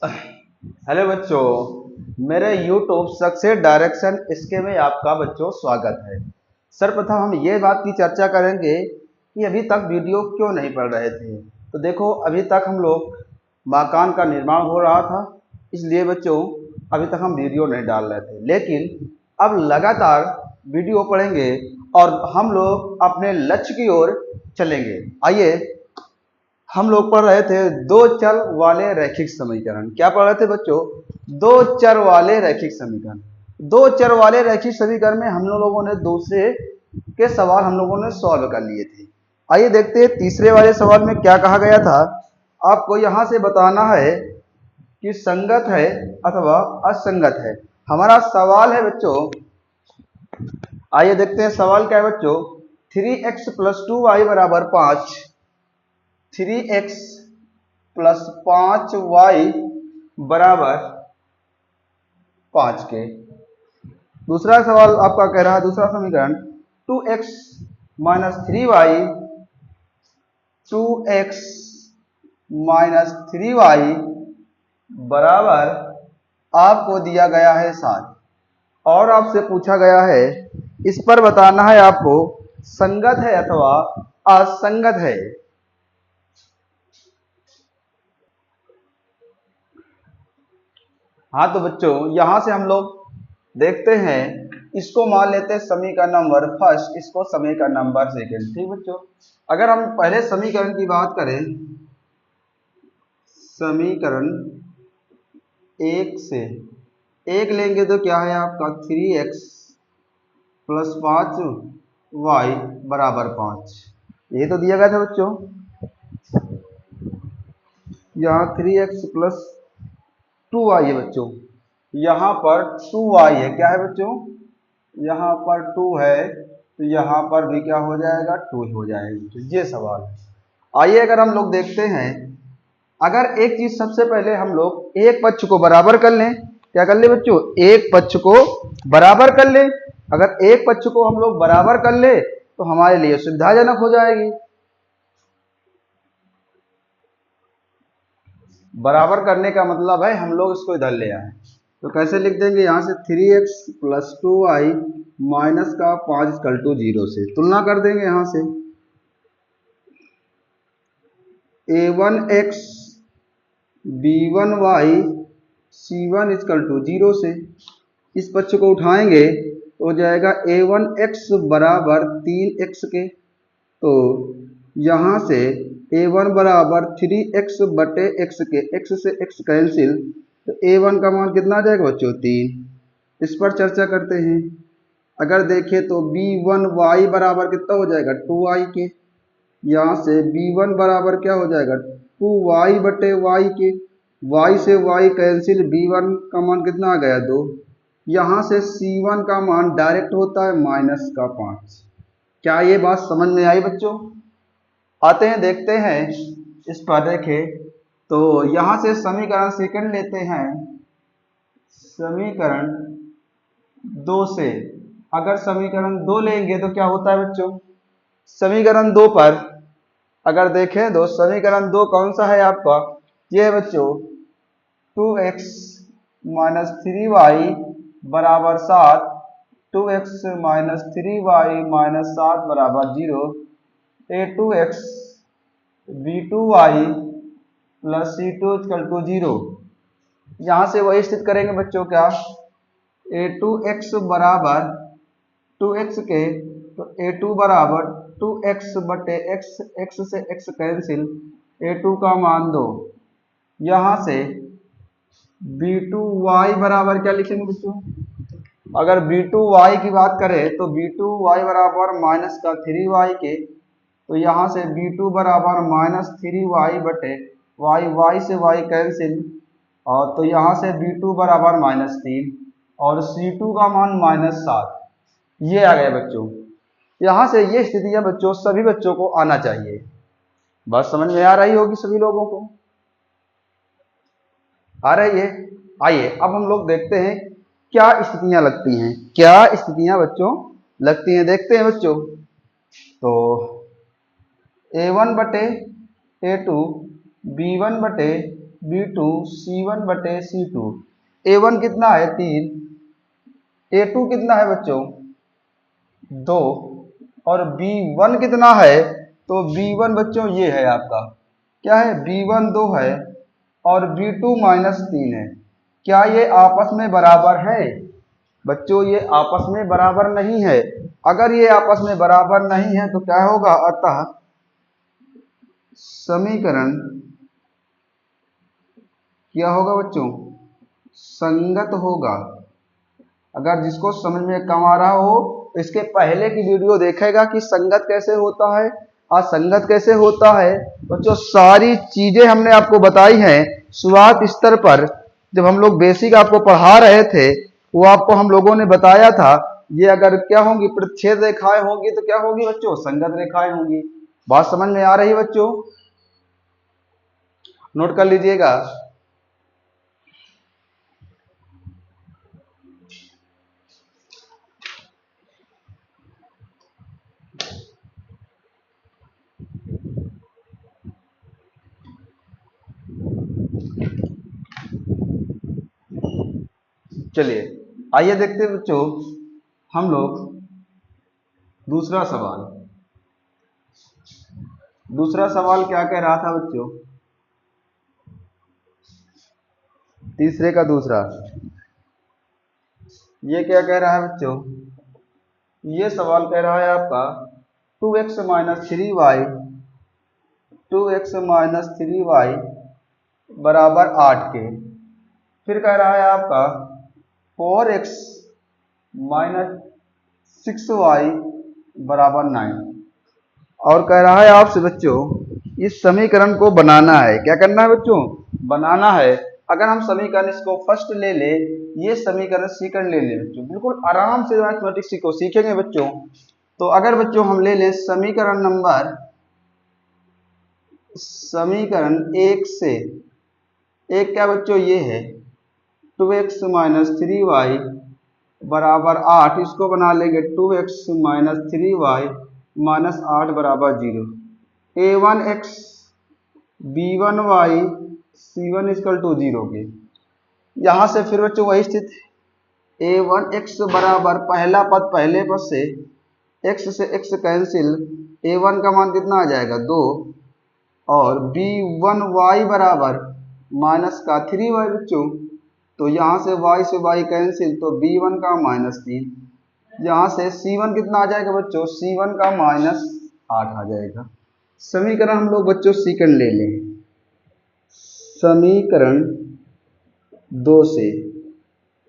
Hello बच्चों, मेरे YouTube success direction इसके में आपका बच्चों स्वागत है। सर्वप्रथम हम ये बात की चर्चा करेंगे कि अभी तक वीडियो क्यों नहीं पढ़ रहे थे। तो देखो, अभी तक हम लोग मकान का निर्माण हो रहा था, इसलिए बच्चों अभी तक हम वीडियो नहीं डाल रहे थे। लेकिन अब लगातार वीडियो पढ़ेंगे और हम लोग अपने लक्ष्य की ओर चलेंगे। आइए, हम लोग पढ़ रहे थे दो चर वाले रैखिक समीकरण। क्या पढ़ रहे थे बच्चों? दो चर वाले रैखिक समीकरण। दो चर वाले रैखिक समीकरण में हम लोगों ने दूसरे के सवाल हम लोगों ने सॉल्व कर लिए थे। आइए देखते हैं तीसरे वाले सवाल में क्या कहा गया था। आपको यहां से बताना है कि संगत है अथवा असंगत है। हमारा सवाल है बच्चों, आइए देखते हैं सवाल क्या है बच्चों। 3x प्लस 2y बराबर 5, 3x प्लस 5y बराबर 5 के। दूसरा सवाल आपका कह रहा है, दूसरा समीकरण 2x minus 3y, 2x minus 3y बराबर आपको दिया गया है 7 और आपसे पूछा गया है इस पर बताना है आपको संगत है अथवा असंगत है। हाँ तो बच्चों, यहां से हम लोग देखते हैं, इसको मान लेते हैं समीकरण नंबर फर्स्ट, इसको समीकरण नंबर सेकंड। ठीक बच्चों, अगर हम पहले समीकरण की बात करें, समीकरण एक से एक लेंगे तो क्या है आपका 3x प्लस 5y बराबर 5। ये तो दिया गया था बच्चों। यहाँ 3x प्लस 2y है बच्चों, यहाँ पर 2y है। क्या है बच्चों? यहाँ पर 2 है तो यहाँ पर भी क्या हो जाएगा? 2 हो जाएगा। तो ये सवाल है। आइए अगर हम लोग देखते हैं, अगर एक चीज सबसे पहले हम लोग एक पक्ष को बराबर कर लें। क्या कर ले बच्चों? एक पक्ष को बराबर कर ले। अगर एक पक्ष को हम लोग बराबर कर ले तो हमारे लिए सुविधाजनक हो जाएगी। बराबर करने का मतलब है हम लोग इसको इधर ले आए। तो कैसे लिख देंगे? यहाँ से 3x प्लस 2y माइनस का 5 इक्वल टू 0 से तुलना कर देंगे। यहाँ से a1x b1y c1 equal to 0 से इस पक्ष को उठाएंगे तो हो जाएगा a1x बराबर 3x के। तो यहाँ से a1 बराबर 3x बटे x के, x से x कैंसिल, तो a1 का मान कितना आ जाएगा बच्चों? 3। इस पर चर्चा करते हैं। अगर देखें तो b1y बराबर कितना हो जाएगा? 2y के। यहाँ से b1 बराबर क्या हो जाएगा? 2y बटे y के, y से y कैंसिल, b1 का मान कितना आ गया? 2। यहाँ से c1 का मान डायरेक्ट होता है माइनस का 5। क्या ये बात समझ में आई बच्चों? आते हैं देखते हैं इस पर। देखें तो यहाँ से समीकरण सेकंड लेते हैं। समीकरण 2 से अगर समीकरण 2 लेंगे तो क्या होता है बच्चों? समीकरण 2 पर अगर देखें तो समीकरण 2 कौन सा है आपका? ये है बच्चों 2x माइनस 3y बराबर 7, 2x माइनस 3y माइनस 7 बराबर 0, a2x b2y plus c2 equal to 0। यहाँ से वही स्थित करेंगे बच्चों। क्या? a2x बराबर 2x के, तो a2 बराबर 2x बटे x, x से x कैंसिल, a2 का मान 2। यहाँ से b2y बराबर क्या लिखेंगे बच्चों? अगर b2y की बात करें तो b2y बराबर माइनस का 3y के, तो यहाँ से b2 बराबर माइनस 3y बटे y, y से y कैंसिल, और तो यहाँ से b2 बराबर माइनस 3 और c2 का मान माइनस 7। ये आ गया बच्चों। यहाँ से ये स्थितियां बच्चों सभी बच्चों को आना चाहिए। बात समझ में आ रही होगी सभी लोगों को? आ रही है? आइए अब हम लोग देखते हैं क्या स्थितियां लगती हैं। क्या स्थितियां बच्चों लगती हैं, देखते हैं बच्चों। तो a1 बटे a2, b1 बटे B2 C1 बटे C2। A1 कितना है 3, A2 कितना है बच्चों 2 और B1 कितना है, तो B1 बच्चों ये है आपका, क्या है B1 2 है और B2 -3 है। क्या ये आपस में बराबर है बच्चों? ये आपस में बराबर नहीं है। अगर ये आपस में बराबर नहीं है तो क्या होगा, अतः समीकरण क्या होगा बच्चों, संगत होगा। अगर जिसको समझ में कम आ रहा हो तो इसके पहले की वीडियो देखेगा कि संगत कैसे होता है, असंगत कैसे होता है। बच्चों सारी चीजें हमने आपको बताई हैं शुरुआत स्तर पर, जब हम लोग बेसिक आपको पढ़ा रहे थे वो आपको हम लोगों ने बताया था। ये अगर क्या होंगी, प्रतिच्छेद रेखाएं होंगी तो क्या होगी बच्चों, संगत रेखाएं होंगी। बात समझ में आ रही है बच्चों? नोट कर लीजिएगा। चलिए आइए देखते हैं बच्चों हम लोग दूसरा सवाल। दूसरा सवाल क्या कह रहा था बच्चों, तीसरे का दूसरा। ये क्या कह रहा है बच्चों, ये सवाल कह रहा है आपका 2x - 3y 2x - 3y बराबर 8 के। फिर कह रहा है आपका 4x - 6y बराबर 9। और कह रहा है आपसे बच्चों इस समीकरण को बनाना है। क्या करना है बच्चों, बनाना है। अगर हम समीकरण इसको फर्स्ट ले ले, ये समीकरण सेकंड ले ले बच्चों, बिल्कुल आराम से मैथमेटिक्स को सीखेंगे बच्चों। तो अगर बच्चों हम ले लें समीकरण 1 से, एक क्या बच्चों ये है 2x - 3y बराबर 8, इसको बना लेंगे 2x - 3y -8 बराबर 0। a1x b1y c1 = 0 के। यहाँ से फिर बच्चों वही स्थिति, a1x बराबर पहला पद पहले पद से x से x कैंसिल, a1 का मान कितना आ जाएगा 2 और b1y बराबर माइनस का 3y बच्चों, तो यहाँ से y से y कैंसिल, तो b1 का -3। यहाँ से c1 कितना आ जाएगा बच्चों, c1 का -8 आ जाएगा। समीकरण हम लोग बच्चों सेकंड ले लें, समीकरण 2 से।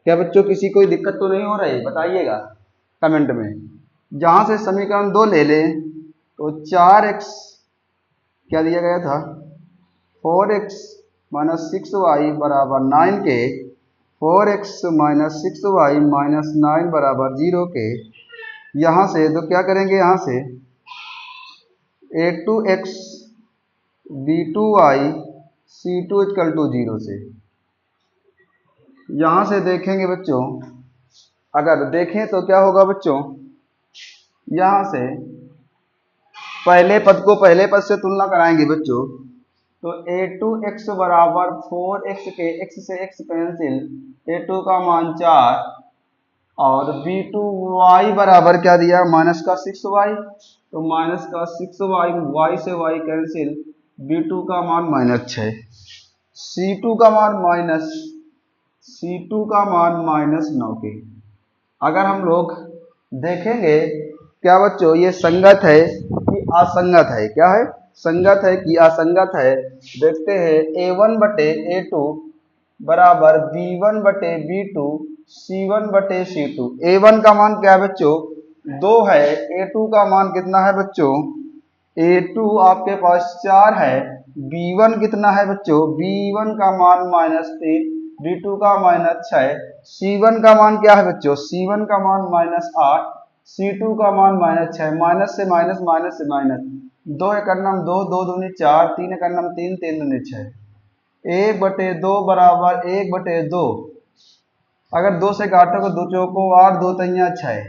क्या बच्चों किसी कोई दिक्कत तो नहीं हो रही, बताइएगा कमेंट में। जहाँ से समीकरण 2 ले लें तो 4x क्या दिया गया था 4x - 6y बराबर 9 के, 4x - 6y -9 बराबर 0 के। यहाँ से तो क्या करेंगे, यहाँ से a2x b2y c2 = 0 से। यहाँ से देखेंगे बच्चों, अगर देखें तो क्या होगा बच्चों, यहाँ से पहले पद को पहले पद से तुलना कराएंगे बच्चों, तो a2x बराबर 4x के x से x कैंसिल, a2 का मान 4 और b2y बराबर क्या दिया -6y, तो -6y, y से y कैंसिल, b2 का मान -6, c2 का मान -9 के। अगर हम लोग देखेंगे क्या बच्चों ये संगत है कि असंगत है, क्या है संगत है कि असंगत है, देखते हैं a1 बटे a2 बराबर b1 बटे b2 c1 बटे c2। a1 का मान क्या है बच्चों 2 है, a2 का मान कितना है बच्चों, a2 आपके पास 4 है, b1 कितना है बच्चों, b1 का मान -3, b2 का -6, c1 का मान क्या है बच्चों, c1 का मान -8, c2 का मान -6, माइनस से माइनस, माइनस से माइनस, 2 एकड़ नम 2, 2 दूनी 4, 3 एकड़ नम 3, 3 दूनी 6, 1/2 बराबर 1/2। अगर 2 से काटोगे 2 चौको 8, 2 तिया 6,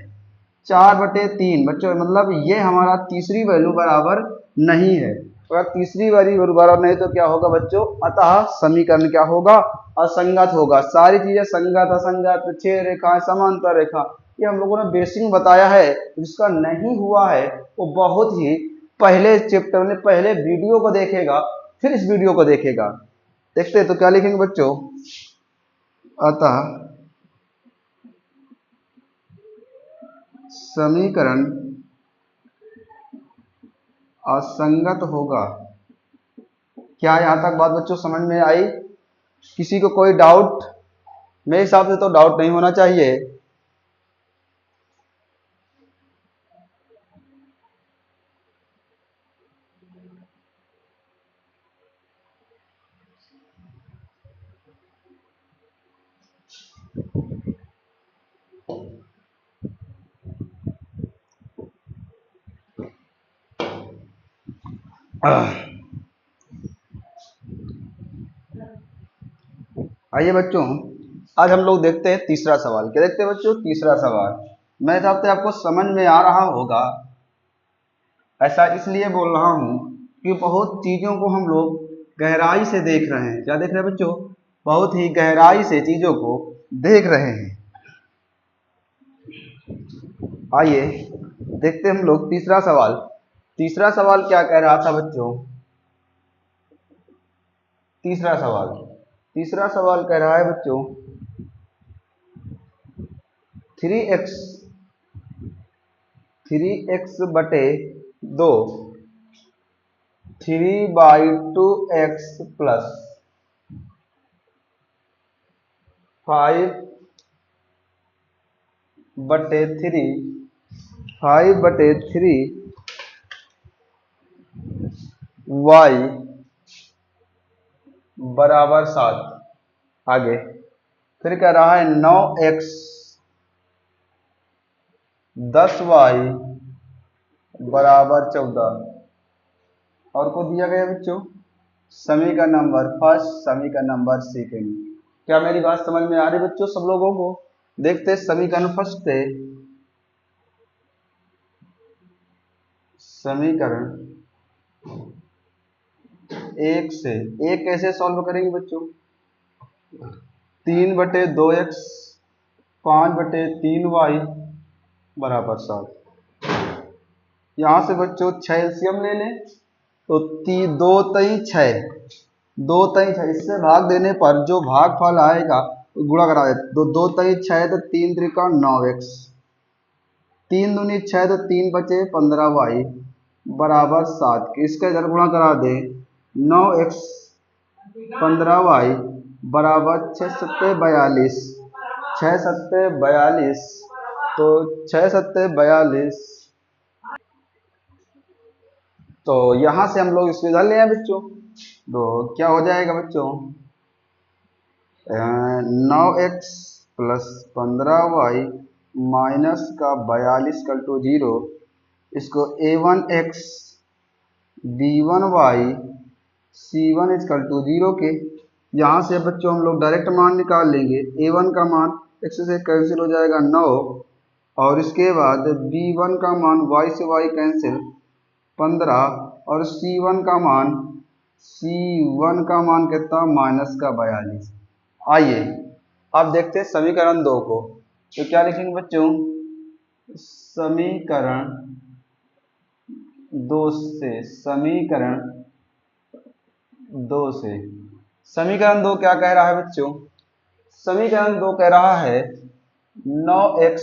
4/3 बच्चों, मतलब ये हमारा तीसरी वैल्यू बराबर नहीं है। अगर तीसरी बारी दोबारा नहीं तो क्या होगा बच्चों, अतः समीकरण क्या होगा, असंगत होगा। सारी चीजें संगत असंगत, 6 रेखाएं समांतर रेखा, ये हम लोगों ने बेसिक बताया है। जिसका नहीं हुआ है वो बहुत ही पहले चैप्टर में पहले वीडियो को देखेगा, फिर इस वीडियो को देखेगा। देखते हैं तो क्या लिखेंगे बच्चों, अतः समीकरण असंगत होगा। क्या यहां तक बात बच्चों समझ में आई? किसी को कोई डाउट? मेरे हिसाब से तो डाउट नहीं होना चाहिए। आइए बच्चों, आज हम लोग देखते हैं तीसरा सवाल। क्या देखते हैं बच्चों? तीसरा सवाल। मेरे हिसाब से आपको समझ में आ रहा होगा। ऐसा इसलिए बोल रहा हूं कि बहुत चीजों को हम लोग गहराई से देख रहे हैं। क्या देख रहे हैं बच्चों? बहुत ही गहराई से चीजों को देख रहे हैं। आइए देखते हैं हम लोग तीसरा सवाल। तीसरा सवाल क्या कह रहा था बच्चों? तीसरा सवाल कह रहा है बच्चों 3x 3x / 2 3/2x plus 5/3 y बराबर 7। आगे फिर कह रहा है 9x 10y बराबर 14। और को दिया गया बच्चों समीकरण नंबर फर्स्ट, समीकरण नंबर सेकेंड। क्या मेरी बात समझ में आ रही बच्चों सब लोगों को? देखते समीकरण फर्स्ट से। समीकरण 1 से एक कैसे सॉल्व करेंगे बच्चों? 3/2x 5/3y बराबर 7। यहां से बच्चों 6 एलसीएम ले लें तो 2 3 6, 2 3 6, इससे भाग देने पर जो भागफल आएगा तो गुणा करा दे। 2 3 6 तो 3 त्रिका 9x, 3 दूनी 6 तो 3 बचे 15y बराबर 7। इसका इधर गुणा करा दे 9x 15y बराबर 6 7 42, 6 7 42, तो 6 7 42। तो यहां से हम लोग इसको इधर ले आए बच्चों, तो क्या हो जाएगा बच्चों 9x प्लस 15y माइनस का 42 कल टू 0। इसको a1x b1y c1 is equal to 0 के। यहाँ से बच्चों हम लोग डायरेक्ट मान निकाल लेंगे। a1 का मान x से कैंसिल हो जाएगा 9, और इसके बाद b1 का मान y से y कैंसिल 15, और c1 का मान कितना माइनस का 42। आइए अब देखते हैं समीकरण 2 को। तो क्या लिखेंगे बच्चों? समीकरण 2 से समीकरण 2 क्या कह रहा है बच्चों? समीकरण 2 कह रहा है 9x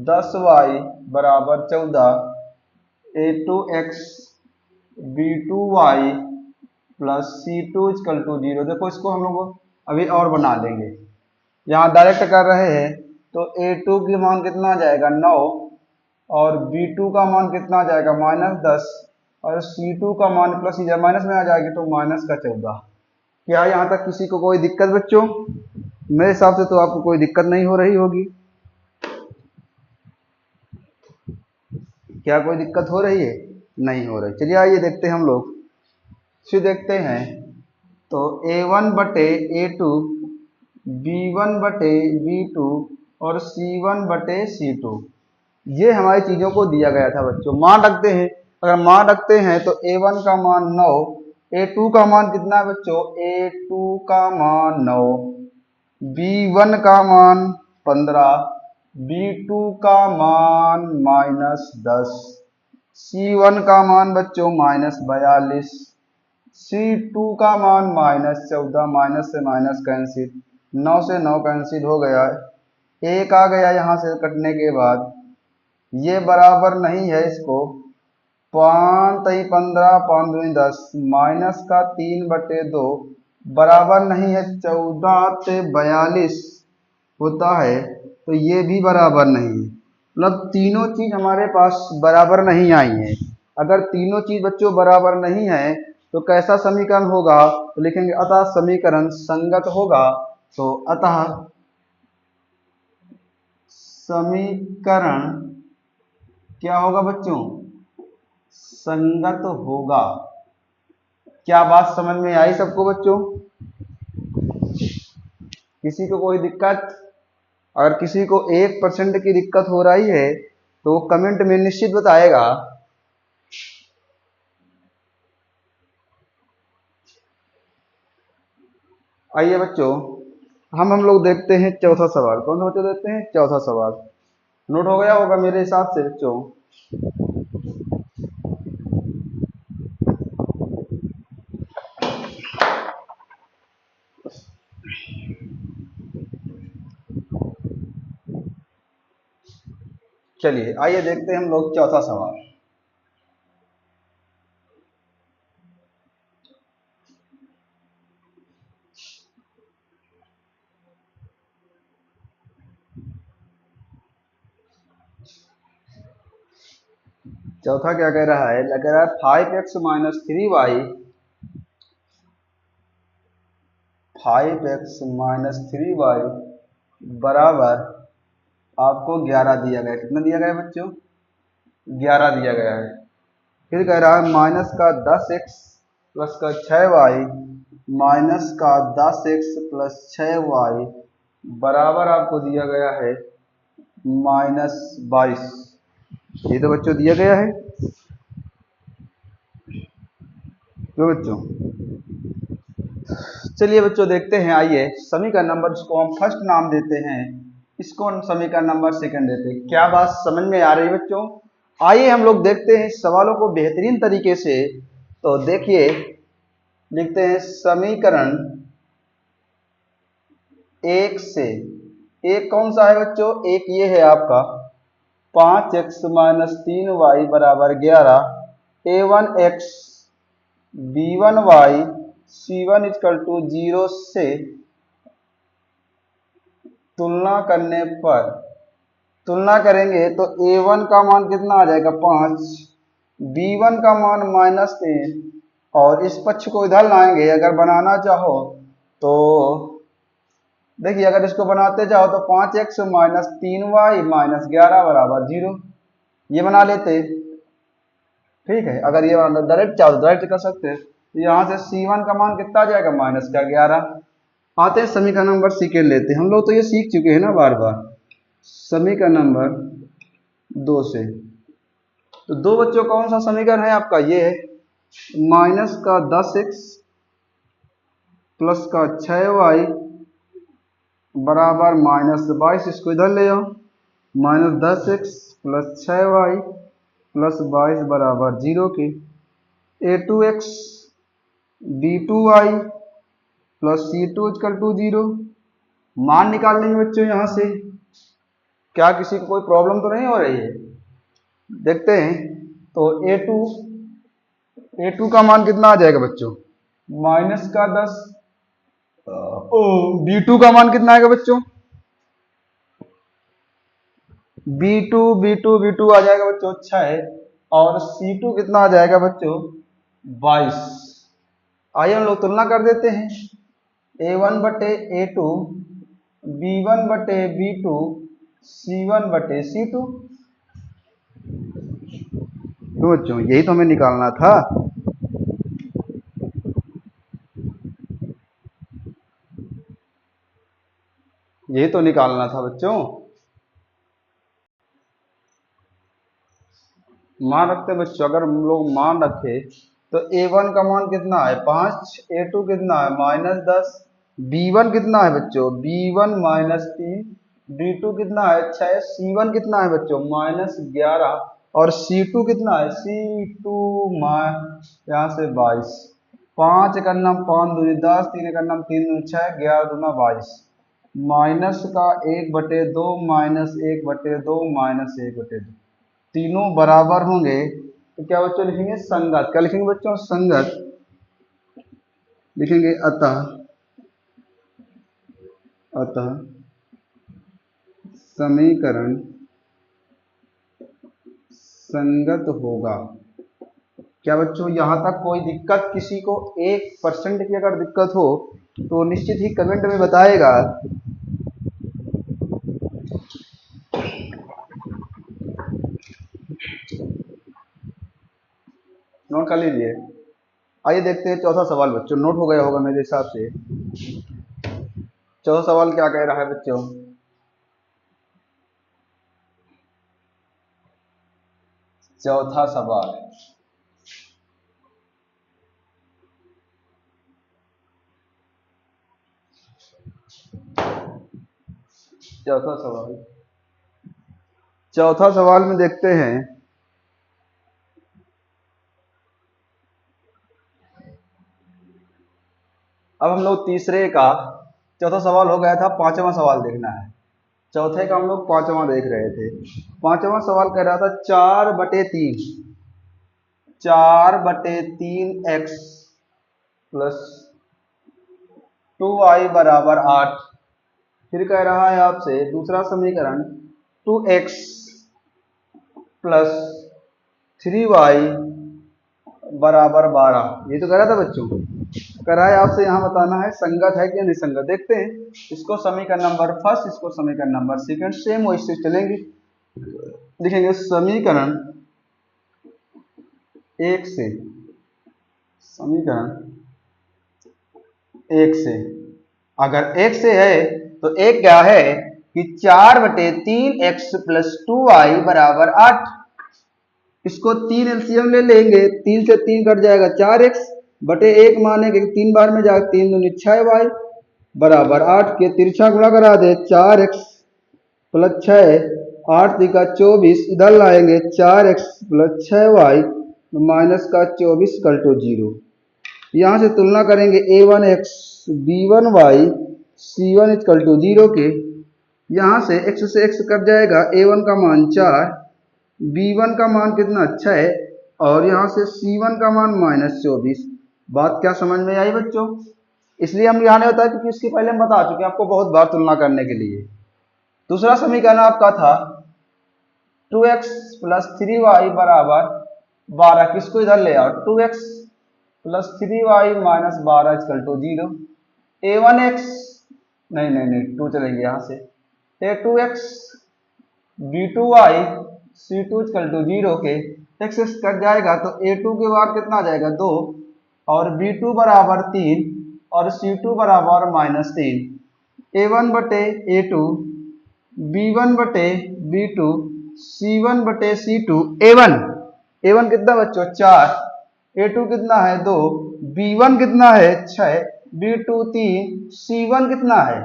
10y बराबर 14 a2x b2y plus c2 is equal to 0। देखो इसको हम लोग अभी और बना लेंगे। यहाँ डायरेक्ट कर रहे हैं तो a2 की मान कितना आ जाएगा 9, और b2 का मान कितना आ जाएगा -10, और c2 का मान प्लस इधर माइनस में आ जाएगी तो माइनस का 14। क्या यहाँ तक किसी को कोई दिक्कत बच्चों? मेरे हिसाब से तो आपको कोई दिक्कत नहीं हो रही होगी। क्या कोई दिक्कत हो रही है? नहीं हो रही। चलिए आइए देखते हैं हम लोग, फिर देखते हैं। तो a1/a2 b1/b2 और c1/c2 ये हमारी चीजों को दिया गया था बच्चों। मान रखते हैं अगर मान रखते हैं तो a1 का मान 9, a2 का मान कितना है बच्चों, a2 का मान 9, b1 का मान 15, b2 का मान -10, c1 का मान बच्चों -42, c2 का मान -14, माइनस से माइनस कैंसिल, 9 से 9 कैंसिल हो गया, एक आ गया यहाँ से कटने के बाद, ये बराबर नहीं है इसको, 5 3 15 5 2 10, माइनस का 3/2 बराबर नहीं है 14 से 42 होता है, तो ये भी बराबर नहीं है। मतलब तीनों चीज हमारे पास बराबर नहीं आई है। अगर तीनों चीज बच्चों बराबर नहीं है तो कैसा समीकरण होगा, तो लिखेंगे अतः समीकरण संगत होगा। तो अतः समीकरण क्या होगा बच्चों, संगत होगा। क्या बात समझ में आई सबको बच्चों? किसी को कोई दिक्कत? अगर किसी को 1% की दिक्कत हो रही है तो वो कमेंट में निश्चित बताएगा। आइए बच्चों, हम लोग देखते हैं चौथा सवाल। कौन सा बच्चों देखते हैं? चौथा सवाल। नोट हो गया होगा मेरे हिसाब से बच्चों। चलिए आइए देखते हैं हम लोग चौथा सवाल। चौथा क्या कह रहा है? लग रहा है 5x minus 3y 5x minus 3y बराबर आपको 11 दिया गया। कितना दिया गया बच्चों? 11 दिया गया है। फिर कह रहा है माइनस का 10x प्लस का 6y माइनस का 10x प्लस 6y बराबर आपको दिया गया है -22। ये तो बच्चों दिया गया है। तो बच्चों चलिए बच्चों देखते हैं। आइए समीकरण नंबर, इसको हम फर्स्ट नाम देते हैं, इसको हम समीकरण नंबर सेकंड देते हैं। क्या बात समझ में आ रही है बच्चों? आइए हम लोग देखते हैं सवालों को बेहतरीन तरीके से। तो देखिए, लिखते हैं समीकरण एक से। एक कौन सा है बच्चों? एक ये है आपका 5x माइनस 3y बराबर 11, a1x b1y c1 equal to 0 से तुलना करने पर, तुलना करेंगे तो a1 का मान कितना आ जाएगा 5, b1 का मान -3, और इस पक्ष को इधर लाएंगे। अगर बनाना चाहो तो देखिए, अगर इसको बनाते जाओ तो 5x माइनस 3y माइनस 11 बराबर 0, ये बना लेते। ठीक है, अगर ये डायरेक्ट चाहो तो डायरेक्ट कर सकते हैं। तो यहाँ से c1 का मान कितना आ जाएगा -11। आते हैं समीकरण नंबर सेकंड लेते हैं। हम लोग तो ये सीख चुके हैं ना बार बार। समीकरण नंबर 2 से, तो दो बच्चों कौन सा समीकरण है आपका? ये है माइनस का 10x प्लस का 6y बराबर -22। इसको इधर ले आओ, -10x प्लस 6y प्लस 22 बराबर 0 के। a2x b2y plus c2 equal to 0। मान निकाल लेंगे बच्चों यहाँ से। क्या किसी को कोई प्रॉब्लम तो नहीं हो रही है? देखते हैं। तो a2 का मान कितना आ जाएगा बच्चों? माइनस का 10। b2 का मान कितना आएगा बच्चों? b2 आ जाएगा बच्चों 6, और c2 कितना आ जाएगा बच्चों? 22। आइए हम लोग तुलना कर देते हैं। a1 बटे a2, b1 बटे b2, c1 बटे c2। तो बच्चों यही तो हमें निकालना था। यही तो निकालना था बच्चों। मान रखते हैं बच्चों, अगर हम लोग मान रखे तो A1 का मान कितना है 5, A2 कितना है -10, B1 कितना है बच्चों B1 -3, B2 कितना है 6, C1 कितना है बच्चों -11 और C2 कितना है C2 यहाँ से 22। 5 का नाम 5 दूनी 10, 3 का नाम 3 दूनी 6, 11 दूना 22। माइनस का 1/2 -1/2 -1/2, तीनों बराबर होंगे तो क्या बच्चों लिखेंगे संगत। क्या लिखेंगे बच्चों संगत, लिखेंगे अतः अतः समीकरण संगत होगा। क्या बच्चों यहाँ तक कोई दिक्कत, किसी को 1% की अगर दिक्कत हो तो निश्चित ही कमेंट में बताएगा। नोट कर लीजिए। आइए देखते हैं चौथा सवाल बच्चों, नोट हो गया होगा मेरे हिसाब से। चौथा सवाल क्या कह रहा है बच्चों, चौथा सवाल चौथा सवाल में देखते हैं। अब हम लोग तीसरे का, चौथा सवाल हो गया था, पांचवा सवाल देखना है। चौथे का हम लोग पांचवा देख रहे थे। पांचवा सवाल कह रहा था 4/3 4/3 x प्लस 2y बराबर 8। फिर कह रहा है आपसे दूसरा समीकरण 2x प्लस 3y बराबर 12। ये तो कह रहा था बच्चों, कह रहा है आपसे यहाँ बताना है संगत है कि निसंगत। देखते हैं, इसको समीकरण नंबर फर्स्ट, इसको समीकरण नंबर सेकंड, सेम वैसे चलेंगे। लिखेंगे समीकरण 1 से, समीकरण 1 से, अगर 1 से है तो एक क्या है कि 4/3 x प्लस 2y बराबर 8। इसको 3 एलसीएम ले लेंगे, 3 से 3 कट जाएगा 4x बटे 1 मानेंगे 3 बार में जाएगा 3 दूनी 6y बराबर 8 के तिरछा गुणा करा दे 4x प्लस 6 8 तिका 24, इधर लाएंगे 4x प्लस 6y माइनस का 24 कल टू 0। यहाँ से तुलना करेंगे a1x b1y c1 equal to 0 के। यहाँ से x से x कट जाएगा, a1 का मान 4, b1 का मान कितना 6 और यहाँ से c1 का मान -24। बात क्या समझ में आई बच्चों? इसलिए हम यहाँ नहीं बताया क्योंकि इसकी पहले हम बता चुके हैं आपको बहुत बार तुलना करने के लिए। दूसरा समीकरण आपका था 2x प्लस 3y बराबर 12। किसको इधर ले आओ, 2x plus 3y minus 12 equal to 0। a1x नहीं 2 चलेंगे यहाँ से, a2x b2y c2 equal to 0 के x कट जाएगा तो a2 के बाद कितना आ जाएगा 2 और b2 बराबर 3 और c2 बराबर -3। a1 बटे a2 b1 बटे b2 c1 बटे c2। a1 कितना बच्चों 4, a2 कितना है 2, b1 कितना है 6, b2 3, c1 कितना है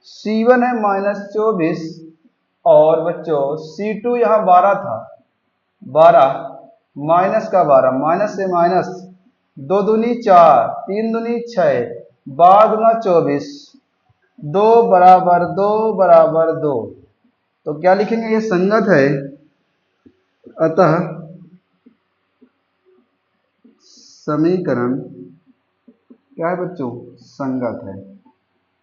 C1 है -24 और बच्चों C2 यहाँ 12 था, 12 माइनस का 12, माइनस से माइनस 2 दूनी 4, 3 दूनी 6, 12 दूना 24, 2 बराबर 2 बराबर 2। तो क्या लिखेंगे, ये संगत है, अतः समीकरण क्या है बच्चों संगत है।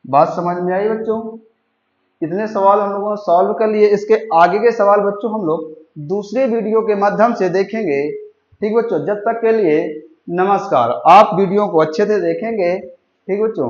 बात समझ में आई बच्चों? इतने सवाल हम लोगों ने सॉल्व कर लिए। इसके आगे के सवाल बच्चों हम लोग दूसरे वीडियो के माध्यम से देखेंगे। ठीक बच्चों, जब तक के लिए नमस्कार। आप वीडियो को अच्छे से देखेंगे। ठीक बच्चों।